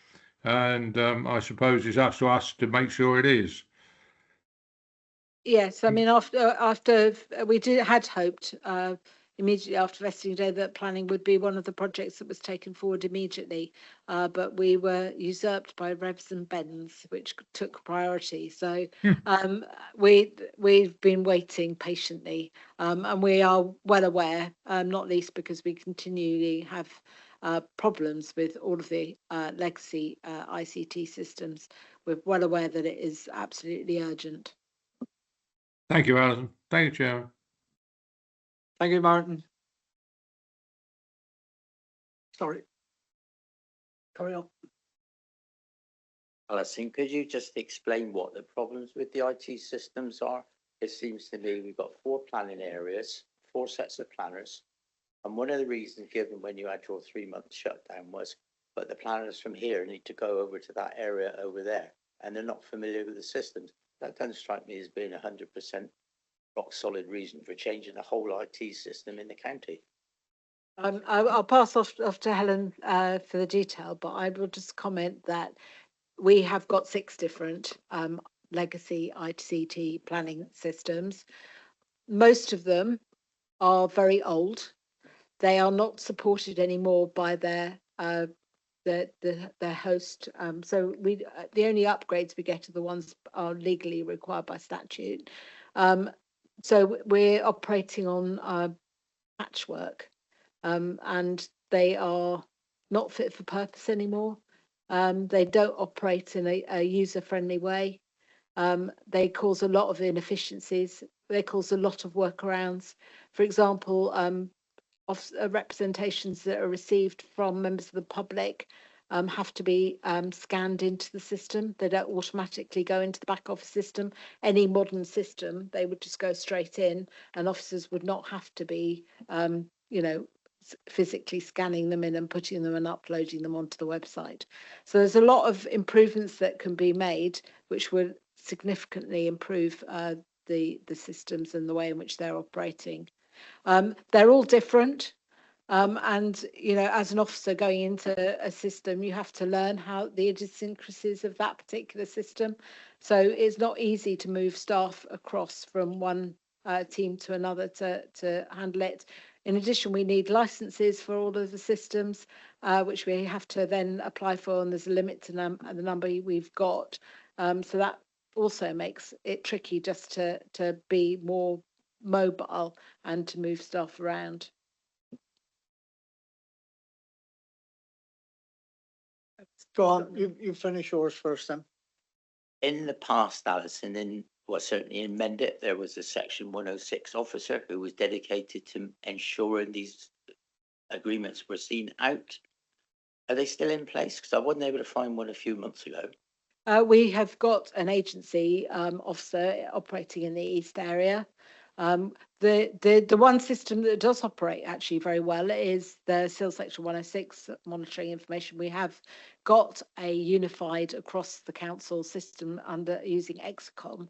And I suppose it's up to us to make sure it is. Yes, I mean, after we had hoped immediately after vesting day that planning would be one of the projects that was taken forward immediately, but we were usurped by Revs and Bens, which took priority. So we've been waiting patiently, and we are well aware, not least because we continually have problems with all of the legacy ICT systems. We're well aware that it is absolutely urgent. Thank you, Alison. Thank you, Chairman. Thank you, Martin. Sorry. Carry on. Alison, could you just explain what the problems with the IT systems are? It seems to me we've got 4 planning areas, 4 sets of planners. And one of the reasons given when you had your 3-month shutdown was, but the planners from here need to go over to that area over there, and they're not familiar with the systems. That doesn't strike me as being 100% rock solid reason for changing the whole IT system in the county. I'll pass off to Helen for the detail, but I will just comment that we have got 6 different legacy ICT planning systems. Most of them are very old. They are not supported anymore by their host. So the only upgrades we get are the ones are legally required by statute. So we're operating on patchwork, and they are not fit for purpose anymore. They don't operate in a user-friendly way. They cause a lot of inefficiencies. They cause a lot of workarounds. For example, representations that are received from members of the public have to be scanned into the system. They don't automatically go into the back office system. Any modern system, they would just go straight in, and officers would not have to be, physically scanning them in and putting them and uploading them onto the website. So there's a lot of improvements that can be made, which would significantly improve the systems and the way in which they're operating. They're all different. And, as an officer going into a system, you have to learn how the idiosyncrasies of that particular system. So it's not easy to move staff across from one team to another to handle it. In addition, we need licenses for all of the systems, which we have to then apply for, and there's a limit to the number we've got. So that also makes it tricky just to be more mobile and to move staff around. Go on, you finish yours first then. In the past, Alison, certainly in Mendip, there was a Section 106 officer who was dedicated to ensuring these agreements were seen out. Are they still in place? Because I wasn't able to find one a few months ago. We have got an agency officer operating in the East area. The one system that does operate actually very well is the SIL Section 106 monitoring information. We have got a unified across the council system under using Excom.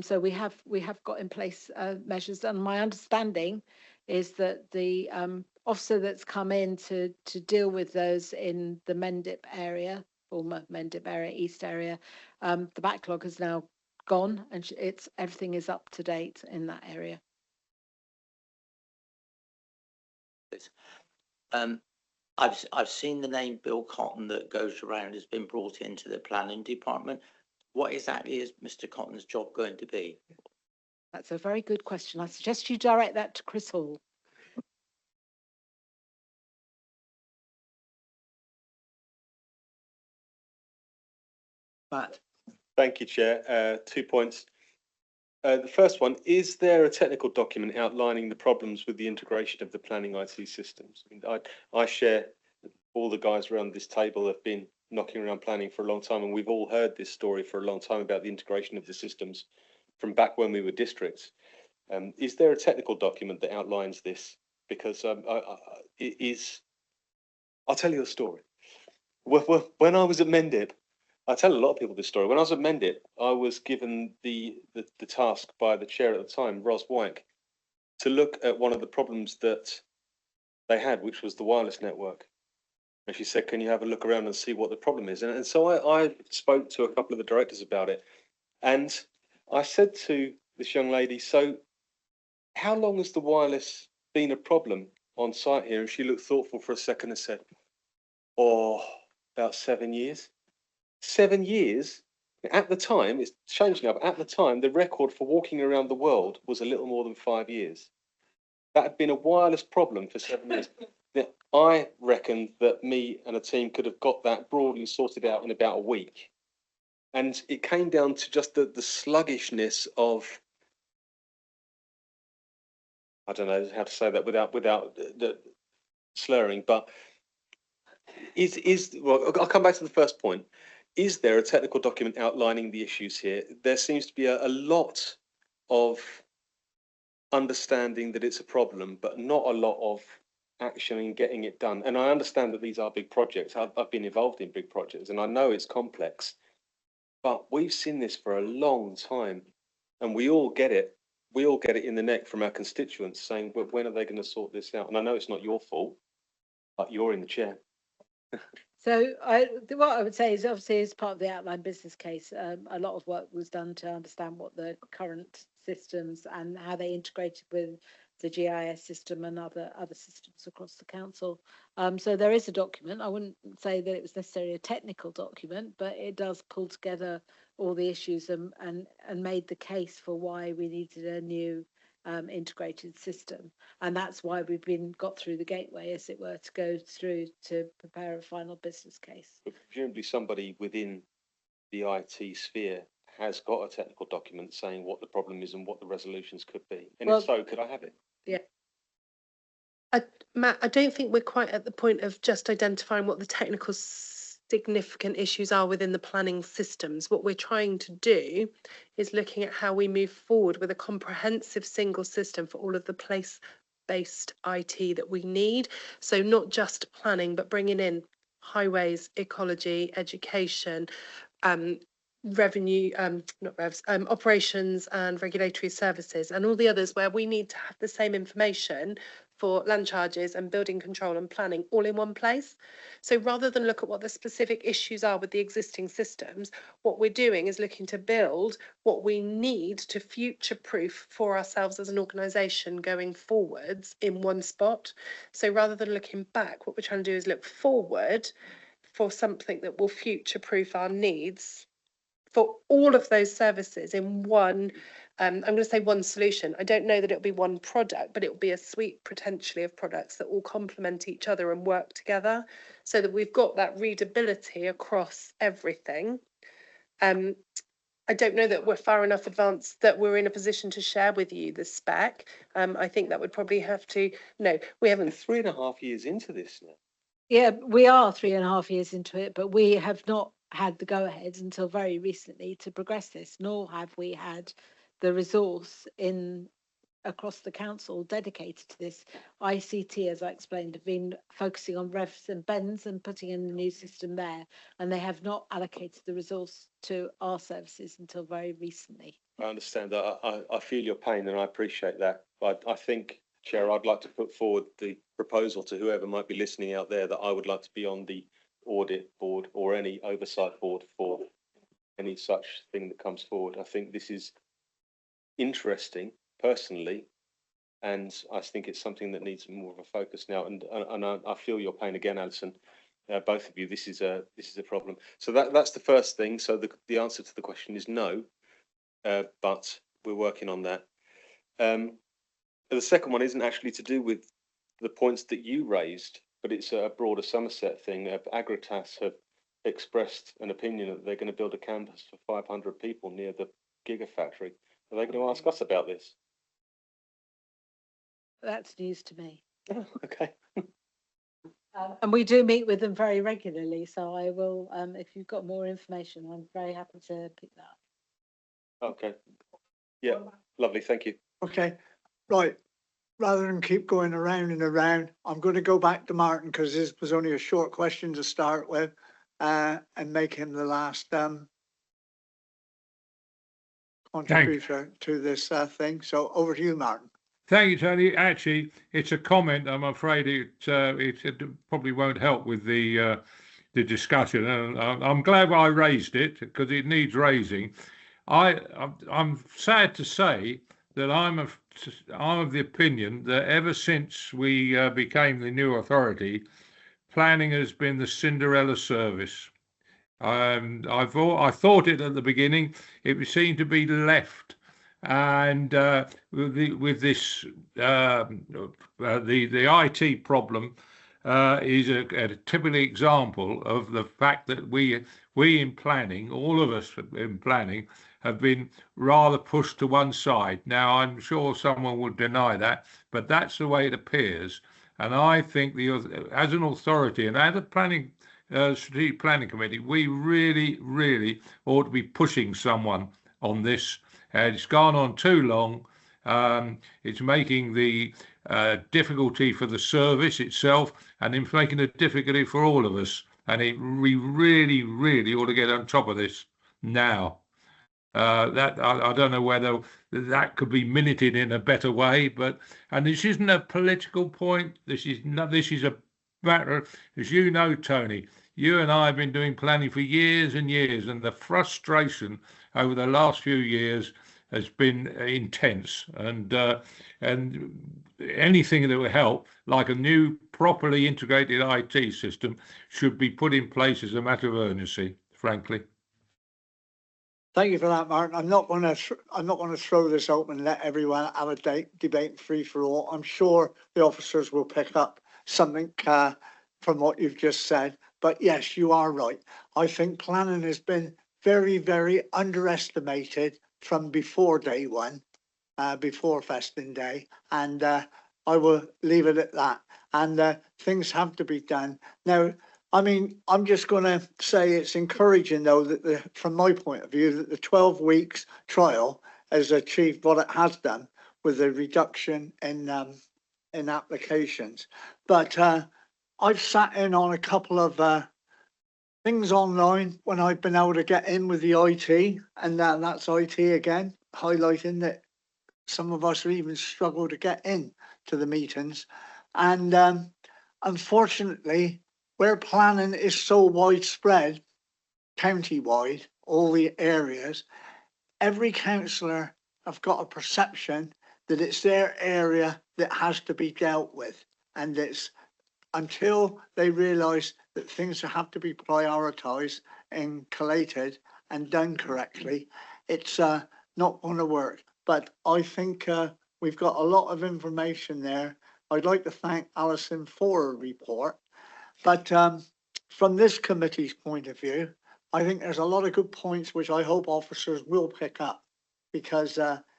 So we have got in place measures, and my understanding is that the officer that's come in to deal with those in the Mendip area, former Mendip area, East area, the backlog has now gone, and everything is up to date in that area. I've seen the name Bill Cotton that goes around has been brought into the planning department. What exactly is Mr. Cotton's job going to be? That's a very good question. I suggest you direct that to Chris Hall. Matt. Thank you, Chair. 2 points. The first one, is there a technical document outlining the problems with the integration of the planning IT systems? I mean, I share, all the guys around this table have been knocking around planning for a long time, and we've all heard this story for a long time about the integration of the systems from back when we were districts. Is there a technical document that outlines this? Because it is, I'll tell you a story. When I was at Mendip, I tell a lot of people this story. When I was at Mendip, I was given the task by the chair at the time, Ros Wyke, to look at one of the problems that they had, which was the wireless network. And she said, can you have a look around and see what the problem is? And so I spoke to a couple of the directors about it. And I said to this young lady, so how long has the wireless been a problem on site here? And she looked thoughtful for a second and said, oh, about 7 years. 7 years? At the time, it's changing up. At the time, the record for walking around the world was a little more than 5 years. That had been a wireless problem for 7 years. Now, I reckon that me and a team could have got that broadly sorted out in about a week. And it came down to just the sluggishness of, I don't know how to say that without the slurring, but well, I'll come back to the first point. Is there a technical document outlining the issues here? There seems to be a lot of understanding that it's a problem, but not a lot of action in getting it done. And I understand that these are big projects. I've been involved in big projects and I know it's complex, but we've seen this for a long time and we all get it. We all get it in the neck from our constituents saying, well, when are they going to sort this out? And I know it's not your fault, but you're in the chair. So what I would say is, obviously, as part of the outline business case, a lot of work was done to understand what the current systems and how they integrated with the GIS system and other systems across the council. So there is a document. I wouldn't say that it was necessarily a technical document, but it does pull together all the issues and made the case for why we needed a new integrated system. And that's why we've got through the gateway, as it were, to go through to prepare a final business case. But presumably somebody within the IT sphere has got a technical document saying what the problem is and what the resolutions could be. And Well, if so, could I have it? Yeah. Matt, I don't think we're quite at the point of just identifying what the technical significant issues are within the planning systems. What we're trying to do is looking at how we move forward with a comprehensive single system for all of the place-based IT that we need. So not just planning, but bringing in highways, ecology, education, revenue, not revs, operations and regulatory services, and all the others where we need to have the same information for land charges and building control and planning all in one place. So rather than look at what the specific issues are with the existing systems, what we're doing is looking to build what we need to future-proof for ourselves as an organisation going forwards in one spot. So rather than looking back, what we're trying to do is look forward for something that will future-proof our needs for all of those services in one, I'm going to say one solution. I don't know that it'll be one product, but it will be a suite potentially of products that all complement each other and work together so that we've got that readability across everything. I don't know that we're far enough advanced that we're in a position to share with you the spec. I think that would probably have to, no, we haven't. 3.5 years into this now. Yeah, we are 3.5 years into it, but we have not had the go-ahead until very recently to progress this, nor have we had the resource across the council dedicated to this. ICT, as I explained, have been focusing on revs and bends and putting in the new system there, and they have not allocated the resource to our services until very recently. I understand that. I feel your pain and I appreciate that. But I think, Chair, I'd like to put forward the proposal to whoever might be listening out there that I would like to be on the audit board or any oversight board for any such thing that comes forward. I think this is interesting personally, and I think it's something that needs more of a focus now. And I feel your pain again, Alison. Both of you, this is a problem. So that's the first thing. So the answer to the question is no, but we're working on that. The second one isn't actually to do with the points that you raised, but it's a broader Somerset thing. Agratas have expressed an opinion that they're going to build a campus for 500 people near the Gigafactory. Are they going to ask us about this? That's news to me. Oh, okay. And we do meet with them very regularly, so I will, if you've got more information, I'm very happy to pick that up. Okay. Yeah, lovely. Thank you. Okay, right. Rather than keep going around and around, I'm going to go back to Martin because this was only a short question to start with, and make him the last contributor to this thing. So over to you, Martin. Thank you, Tony. Actually, it's a comment. I'm afraid it probably won't help with the discussion, and I'm glad I raised it because it needs raising. I'm sad to say that I'm of the opinion that ever since we became the new authority, planning has been the Cinderella service. I thought it at the beginning. It seemed to be left, and with this the IT problem is a typical example of the fact that we in planning, all of us in planning, have been rather pushed to one side. Now, I'm sure someone would deny that, but that's the way it appears. And I think as an authority and as a strategic planning committee, we really ought to be pushing someone on this. It's gone on too long. It's making the difficulty for the service itself, and it's making a difficulty for all of us. And we really ought to get on top of this now. That I don't know whether that could be minuted in a better way, and this isn't a political point. This is a matter, as you know, Tony. You and I have been doing planning for years and years, and the frustration over the last few years has been intense. And anything that will help, like a new properly integrated IT system, should be put in place as a matter of urgency, frankly. Thank you for that, Martin. I'm not going to throw this open and let everyone have a debate free for all. I'm sure the officers will pick up something from what you've just said. But yes, you are right. I think planning has been very underestimated from before day one, before Festing Day, and I will leave it at that. And things have to be done now. I mean, I'm just going to say it's encouraging, though, that from my point of view, that the 12 weeks trial has achieved what it has done with a reduction in applications. But I've sat in on a couple of things online when I've been able to get in with the IT, and that's IT again, highlighting that some of us even struggle to get in to the meetings. And unfortunately, where planning is so widespread, county-wide, all the areas, every councillor have got a perception that it's their area that has to be dealt with. And it's until they realise that things have to be prioritised and collated and done correctly, it's not going to work. But I think we've got a lot of information there. I'd like to thank Alison for her report. But from this committee's point of view, I think there's a lot of good points which I hope officers will pick up, because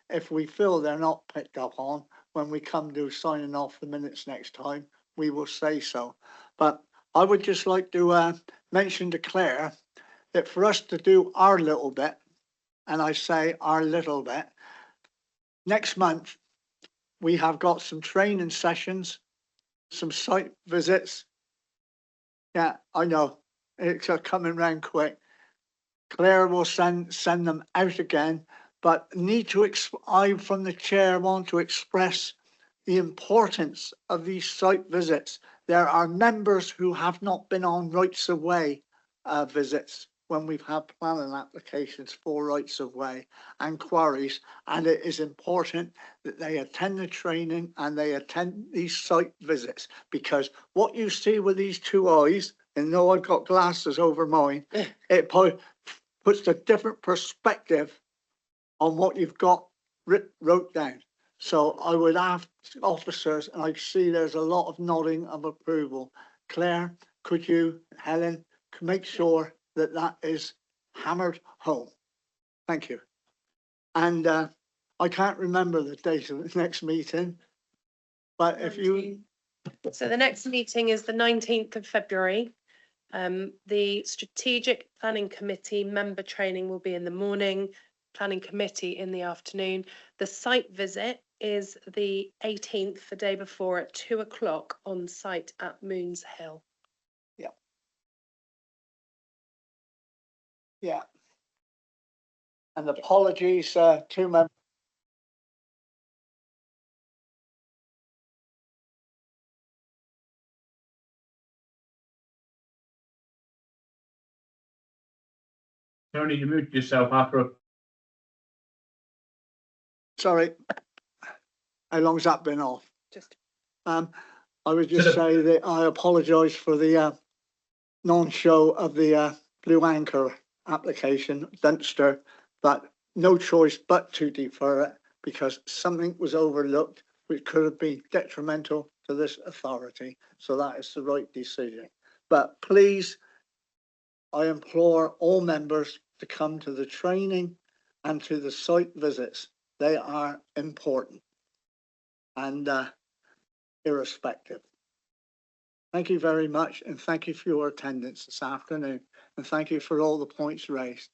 if we feel they're not picked up on when we come to signing off the minutes next time, we will say so. But I would just like to mention to Claire that for us to do our little bit, and I say our little bit, next month we have got some training sessions, some site visits. Yeah, I know, it's coming round quick. Claire will send them out again, but I, from the chair, want to express the importance of these site visits. There are members who have not been on rights of way visits when we've had planning applications for rights of way and quarries, and it is important that they attend the training and they attend these site visits, because what you see with these two eyes, and though I've got glasses over mine, it puts a different perspective on what you've got wrote down. So I would ask officers, and I see there's a lot of nodding of approval. Claire, could you, Helen, make sure that that is hammered home? Thank you. And I can't remember the date of the next meeting. But if you, So the next meeting is the 19th of February. The Strategic Planning Committee member training will be in the morning, Planning Committee in the afternoon. The site visit is the 18th, the day before, at 2 o'clock on site at Moons Hill. yeah. And apologies to members. Tony, you muted yourself after a Sorry. How long's that been off? Just I would just say that I apologise for the non-show of the Blue Anchor application, Dunster, but no choice but to defer it because something was overlooked which could have been detrimental to this authority. So that is the right decision. But please, I implore all members to come to the training and to the site visits. They are important and irrespective. Thank you very much, and thank you for your attendance this afternoon, and thank you for all the points raised.